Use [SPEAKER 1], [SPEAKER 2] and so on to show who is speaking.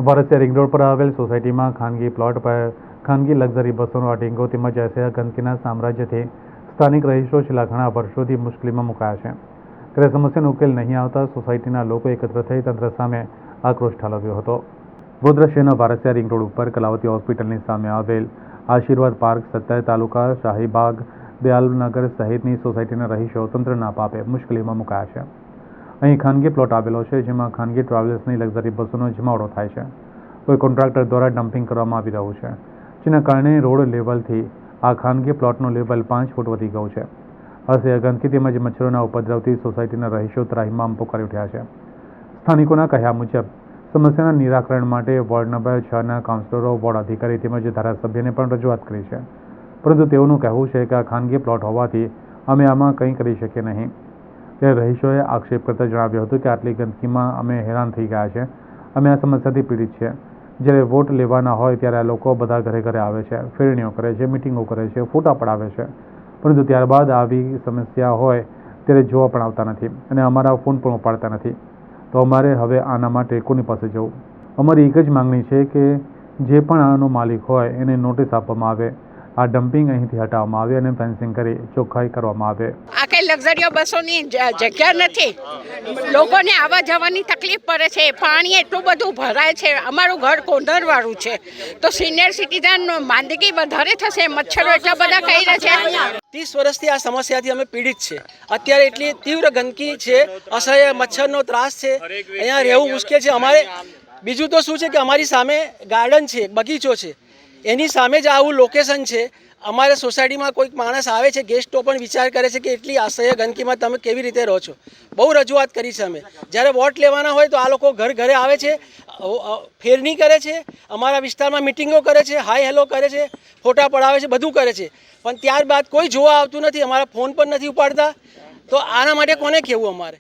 [SPEAKER 1] ભારતીય ring road પર આવેલ સોસાયટીમાં ખાનગી પ્લોટ પર ખાનગી લક્ઝરી બસોનો અટીંગો તેમજ અસહ્ય ગંદકીના સામ્રાજ્યથી સ્થાનિક રહીશો છેલ્લા ઘણા વર્ષોથી મુશ્કેલીમાં મુકાયા છે. ત્યારે સમસ્યાનો ઉકેલ નહીં આવતા સોસાયટીના લોકો એકત્ર થઈ તંત્ર સામે આક્રોશ ઠાલવ્યો હતો. વડોદરા શહેરના ભારતીય રિંગ રોડ ઉપર કલાવતી હોસ્પિટલની સામે આવેલ આશીર્વાદ પાર્ક, સત્તર તાલુકા, શાહીબાગ, દયાલનગર સહિતની સોસાયટીના રહીશો તંત્રના પાપે મુશ્કેલીમાં મુકાયા છે. અહીં ખાનગી પ્લોટ આવેલો છે, જેમાં ખાનગી ટ્રાવેલ્સની લક્ઝરી બસોનો જમાવડો થાય છે. કોઈ કોન્ટ્રાક્ટર દ્વારા ડમ્પિંગ કરવામાં આવી રહ્યું છે, જેના કારણે રોડ લેવલથી આ ખાનગી પ્લોટનું લેવલ 5 ફૂટ વધી ગયું છે. અસહ્ય ગંદકી તેમજ મચ્છરોના ઉપદ્રવથી સોસાયટીના રહીશો ત્રાહિમામ પોકારી ઉઠ્યા છે. સ્થાનિકોના કહ્યા મુજબ સમસ્યાના નિરાકરણ માટે વોર્ડ નંબર 6ના કાઉન્સિલરો, વોર્ડ અધિકારી તેમજ ધારાસભ્યને પણ રજૂઆત કરી છે, પરંતુ તેઓનું કહેવું છે કે આ ખાનગી પ્લોટ હોવાથી અમે આમાં કંઈ કરી શકીએ નહીં. ત્યારે રહીશોએ આક્ષેપ કરતા જણાવ્યું હતું કે આટલી ગંદકીમાં અમે હેરાન થઈ ગયા છે. અમે આ સમસ્યાથી પીડિત છે. જ્યારે વોટ લેવાના હોય ત્યારે આ લોકો બધા ઘરે ઘરે આવે છે, ફેરણીઓ કરે છે, મિટિંગો કરે છે, ફોટા પડાવે છે, પરંતુ ત્યારબાદ આવી સમસ્યા હોય ત્યારે જોવા પણ આવતા નથી અને અમારા ફોન પણ ઉપાડતા નથી. તો અમારે હવે આના માટે કોની પાસે જવું? અમારી એક જ માંગણી છે કે જે પણ આનો માલિક હોય એને નોટિસ આપવામાં આવે, આ ડમ્પિંગ અહીંથી હટાવવામાં આવે અને ફેન્સિંગ કરી ચોખ્ખાઈ કરવામાં આવે.
[SPEAKER 2] આ કઈ લક્ઝરીઓ બસોની જગ્યા નથી. લોકોને આવવા જવાની તકલીફ પડે છે. પાણી એટલું બધું ભરાય છે. અમારું ઘર કોંઢરવાળું છે, તો સિનિયર સિટીઝન માંદગી વધારે થશે. મચ્છરો એટલા બધા ખાઈ રહ્યા છે.
[SPEAKER 3] 30 વર્ષથી આ સમસ્યાથી અમે પીડિત છે. અત્યારે એટલી તીવ્ર ગંદકી છે, અસહ્ય મચ્છરનો ત્રાસ છે, અહીંયા રહેવું મુશ્કેલ છે. અમારે બીજું તો શું છે કે અમારી સામે ગાર્ડન છે, બગીચો છે, એની સામે જ આવું લોકેશન છે. અમારે સોસાયટીમાં કોઈક માણસ આવે છે, ગેસ્ટો પણ વિચાર કરે છે કે એટલી અસહ્ય ગંદકીમાં તમે કેવી રીતે રહો છો. બહુ રજૂઆત કરી છે અમે. જ્યારે વોટ લેવાના હોય તો આ લોકો ઘર ઘરે આવે છે, ફેરણી કરે છે, અમારા વિસ્તારમાં મિટિંગો કરે છે, હાય હેલો કરે છે, ફોટા પડાવે છે, બધું કરે છે, પણ ત્યારબાદ કોઈ જોવા આવતું નથી. અમારા ફોન પણ નથી ઉપાડતા. તો આના માટે કોને કહેવું અમારે?